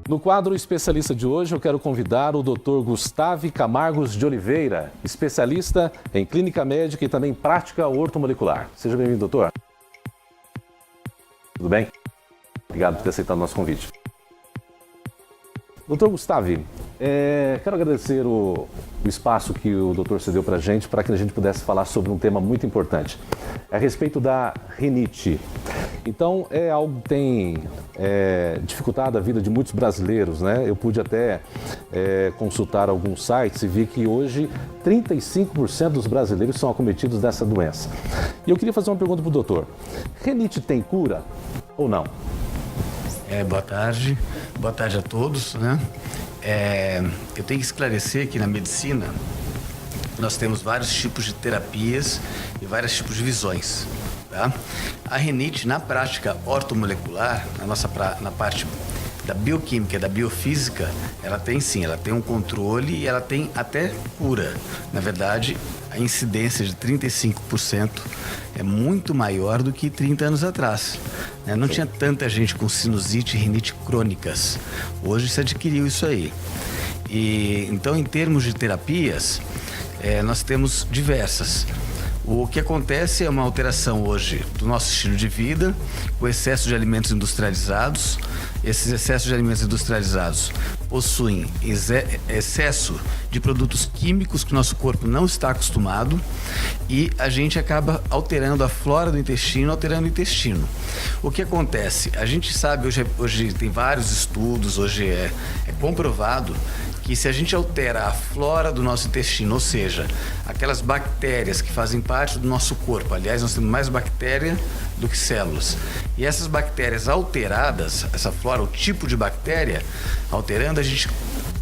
No quadro especialista de hoje, eu quero convidar o Dr. Gustavo Camargos de Oliveira, especialista em clínica médica e também prática ortomolecular. Seja bem-vindo, doutor. Tudo bem? Obrigado por ter aceitado o nosso convite. Doutor Gustavo, quero agradecer o espaço que o doutor cedeu para que a gente pudesse falar sobre um tema muito importante, a respeito da rinite. Então, é algo que tem dificultado a vida de muitos brasileiros, né? Eu pude até consultar alguns sites e vi que hoje 35% dos brasileiros são acometidos dessa doença. E eu queria fazer uma pergunta para o doutor. Rinite tem cura ou não? Boa tarde a todos, né? Eu tenho que esclarecer que na medicina nós temos vários tipos de terapias e vários tipos de visões, tá? A rinite, na prática ortomolecular, na parte da bioquímica e da biofísica, ela tem um controle e ela tem até cura. Na verdade, a incidência de 35% é muito maior do que 30 anos atrás, né? Não tinha tanta gente com sinusite e rinite crônicas. Hoje se adquiriu isso aí. E então, em termos de terapias, nós temos diversas. O que acontece é uma alteração hoje do nosso estilo de vida, o excesso de alimentos industrializados. Esses excessos de alimentos industrializados possuem excesso de produtos químicos que o nosso corpo não está acostumado e a gente acaba alterando a flora do intestino, alterando o intestino. O que acontece? A gente sabe, hoje tem vários estudos, hoje é comprovado que se a gente altera a flora do nosso intestino, ou seja, aquelas bactérias que fazem parte do nosso corpo, aliás, nós temos mais bactéria do que células, e essas bactérias alteradas, essa flora, o tipo de bactéria alterando, a gente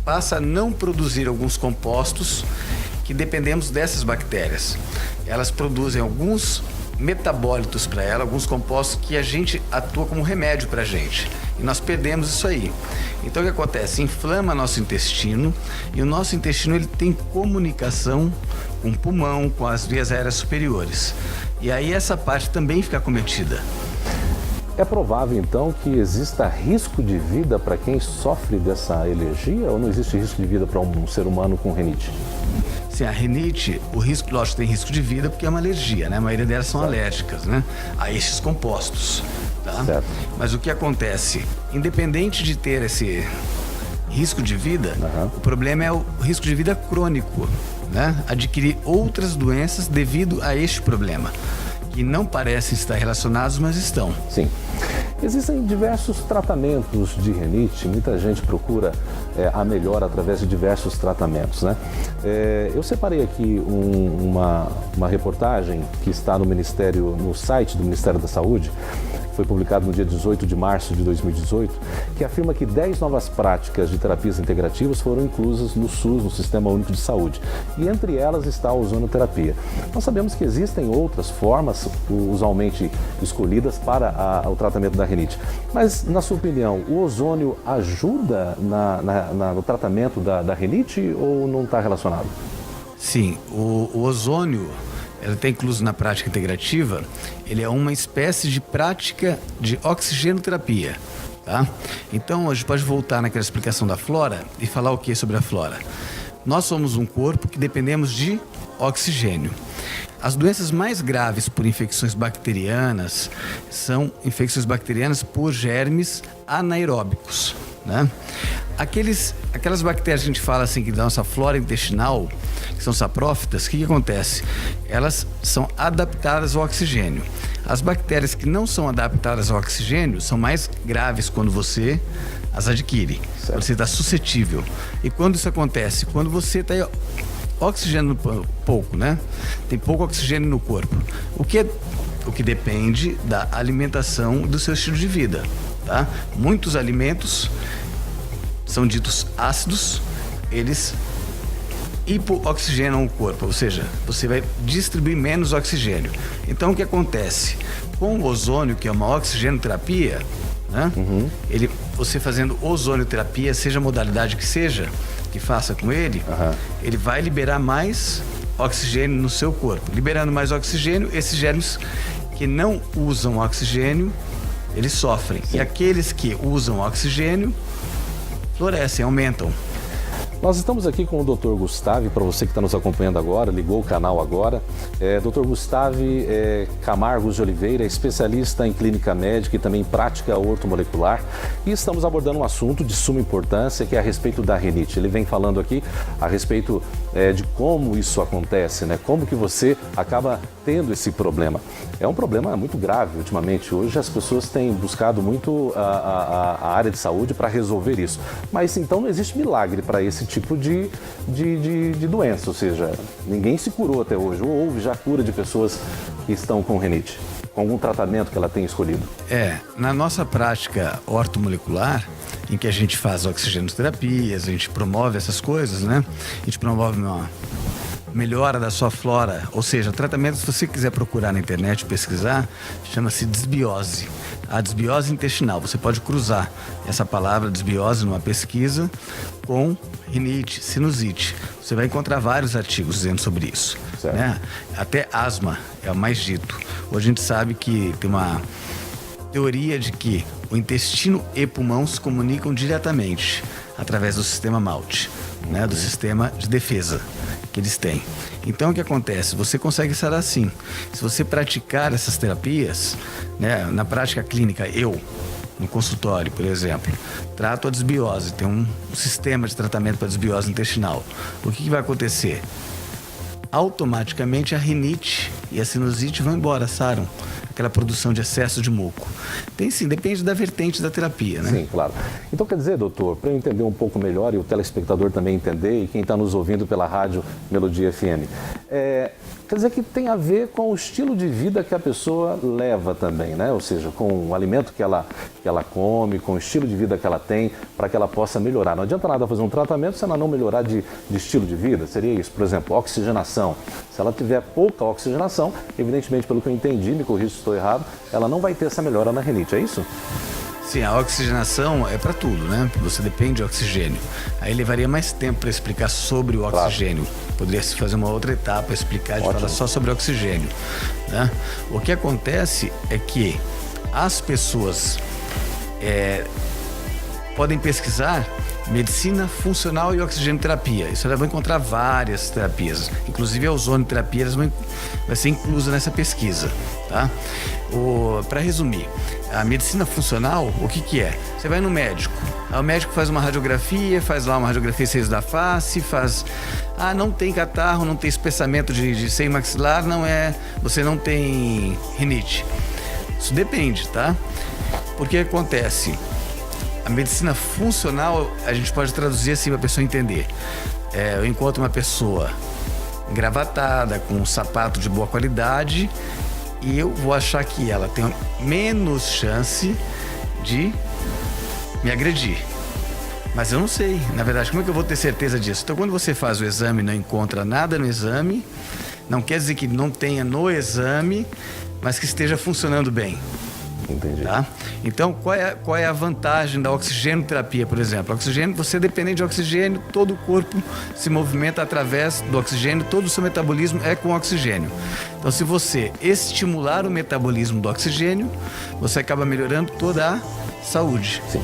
passa a não produzir alguns compostos que dependemos dessas bactérias. Elas produzem alguns metabólitos para ela, alguns compostos que a gente atua como remédio para a gente. E nós perdemos isso aí. Então o que acontece? Inflama nosso intestino e o nosso intestino ele tem comunicação com o pulmão, com as vias aéreas superiores. E aí essa parte também fica acometida. É provável então que exista risco de vida para quem sofre dessa alergia ou não existe risco de vida para um ser humano com rinite? Sim, a rinite, o risco, lógico, tem risco de vida porque é uma alergia, né? A maioria delas são alérgicas, né? A esses compostos, tá? Certo. Mas o que acontece? Independente de ter esse risco de vida, o problema é o risco de vida crônico, né? Adquirir outras doenças devido a este problema, que não parecem estar relacionados, mas estão. Sim. Existem diversos tratamentos de rinite, muita gente procura a melhora através de diversos tratamentos, né? Eu separei aqui uma reportagem que está no site do Ministério da Saúde, foi publicado no dia 18 de março de 2018, que afirma que 10 novas práticas de terapias integrativas foram inclusas no SUS, no Sistema Único de Saúde, e entre elas está a ozonoterapia. Nós sabemos que existem outras formas, usualmente escolhidas para o tratamento da rinite, mas, na sua opinião, o ozônio ajuda no tratamento da rinite ou não está relacionado? Sim, o ozônio, ele está incluso na prática integrativa, ele é uma espécie de prática de oxigenoterapia, tá? Então, a gente pode voltar naquela explicação da flora e falar o que sobre a flora? Nós somos um corpo que dependemos de oxigênio. As doenças mais graves por infecções bacterianas são infecções bacterianas por germes anaeróbicos, né? Aquelas bactérias que a gente fala assim, que da nossa flora intestinal, que são saprófitas, o que acontece? Elas são adaptadas ao oxigênio. As bactérias que não são adaptadas ao oxigênio são mais graves quando você as adquire, quando você está suscetível. E quando isso acontece? Quando você está oxigênio pouco, né? Tem pouco oxigênio no corpo. O que depende da alimentação do seu estilo de vida, tá? Muitos alimentos são ditos ácidos, eles hipooxigenam o corpo, ou seja, você vai distribuir menos oxigênio. Então o que acontece? Com o ozônio, que é uma oxigenoterapia, né? Você fazendo ozonioterapia, seja a modalidade que seja, que faça com ele, ele vai liberar mais oxigênio no seu corpo. Liberando mais oxigênio, esses germes que não usam oxigênio, eles sofrem. Sim. E aqueles que usam oxigênio, florescem, aumentam. Nós estamos aqui com o Dr. Gustavo, para você que está nos acompanhando agora, ligou o canal agora. Dr. Gustavo Camargo de Oliveira, especialista em clínica médica e também em prática ortomolecular. E estamos abordando um assunto de suma importância, que é a respeito da rinite. Ele vem falando aqui a respeito de como isso acontece, né? Como que você acaba tendo esse problema. É um problema muito grave ultimamente. Hoje as pessoas têm buscado muito a área de saúde para resolver isso. Mas então não existe milagre para esse tipo de doença, ou seja, ninguém se curou até hoje, ou houve já cura de pessoas que estão com rinite, com algum tratamento que ela tenha escolhido. Na nossa prática ortomolecular, em que a gente faz oxigênio-terapias, a gente promove essas coisas, né? A gente promove uma melhora da sua flora, ou seja, tratamento, se você quiser procurar na internet, pesquisar, chama-se desbiose. A desbiose intestinal, você pode cruzar essa palavra desbiose numa pesquisa com rinite, sinusite. Você vai encontrar vários artigos dizendo sobre isso, né? Até asma é o mais dito. Hoje a gente sabe que tem uma teoria de que o intestino e pulmão se comunicam diretamente através do sistema MALT, né? Do sistema de defesa que eles têm. Então o que acontece? Você consegue sarar sim. Se você praticar essas terapias, né? Na prática clínica, no consultório, por exemplo, trato a desbiose, tem um sistema de tratamento para desbiose intestinal. O que vai acontecer? Automaticamente a rinite e a sinusite vão embora, saram. Aquela produção de excesso de muco. Tem sim, depende da vertente da terapia, né? Sim, claro. Então quer dizer, doutor, para eu entender um pouco melhor e o telespectador também entender e quem está nos ouvindo pela rádio Melodia FM, quer dizer que tem a ver com o estilo de vida que a pessoa leva também, né? Ou seja, com o alimento que ela come, com o estilo de vida que ela tem, para que ela possa melhorar. Não adianta nada fazer um tratamento se ela não melhorar de estilo de vida. Seria isso, por exemplo, oxigenação. Se ela tiver pouca oxigenação, evidentemente, pelo que eu entendi, me corrija se estou errado, ela não vai ter essa melhora na rinite, é isso? Sim, a oxigenação é para tudo, né? Você depende de oxigênio. Aí levaria mais tempo para explicar sobre o oxigênio. Claro. Poderia-se fazer uma outra etapa, explicar de falar só sobre o oxigênio, né? O que acontece é que as pessoas podem pesquisar medicina funcional e oxigenoterapia. Isso ela vai encontrar várias terapias, inclusive a ozonoterapia vai ser inclusa nessa pesquisa, tá? Para resumir, a medicina funcional, o que é? Você vai no médico, aí o médico faz uma radiografia, faz lá uma radiografia 6 da face, faz... não tem catarro, não tem espessamento de seio maxilar, você não tem rinite. Isso depende, tá? Porque acontece... A medicina funcional, a gente pode traduzir assim para a pessoa entender. Eu encontro uma pessoa engravatada, com um sapato de boa qualidade, e eu vou achar que ela tem menos chance de me agredir. Mas eu não sei, na verdade, como é que eu vou ter certeza disso? Então, quando você faz o exame e não encontra nada no exame, não quer dizer que não tenha no exame, mas que esteja funcionando bem. Entendi. Tá? Então, qual é a vantagem da oxigenoterapia, por exemplo? Oxigênio, você depende de oxigênio, todo o corpo se movimenta através do oxigênio, todo o seu metabolismo é com oxigênio. Então, se você estimular o metabolismo do oxigênio, você acaba melhorando toda a saúde. Sim.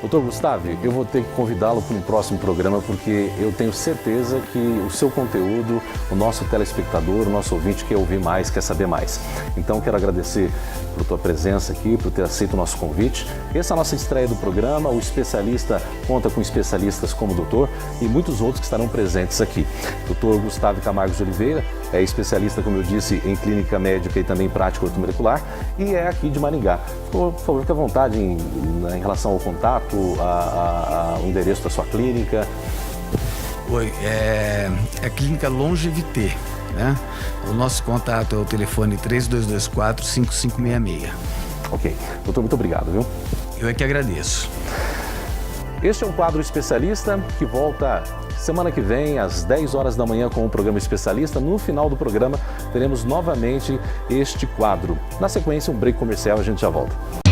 Doutor Gustavo, eu vou ter que convidá-lo para um próximo programa porque eu tenho certeza que o seu conteúdo, o nosso telespectador, o nosso ouvinte quer ouvir mais, quer saber mais. Então, quero agradecer por tua presença aqui, por ter aceito o nosso convite. Essa é a nossa estreia do programa. O especialista conta com especialistas como o doutor e muitos outros que estarão presentes aqui. Doutor Gustavo Camargo de Oliveira é especialista, como eu disse, em clínica médica e também prática ortomolecular e é aqui de Maringá. Por favor, fique à vontade em relação ao contato, ao endereço da sua clínica. Oi, é a clínica Longevité, né? O nosso contato é o telefone 3224-5566. Ok. Doutor, muito obrigado, viu? Eu é que agradeço. Este é um quadro especialista que volta semana que vem, às 10 horas da manhã, com o programa Especialista. No final do programa, teremos novamente este quadro. Na sequência, um break comercial, a gente já volta.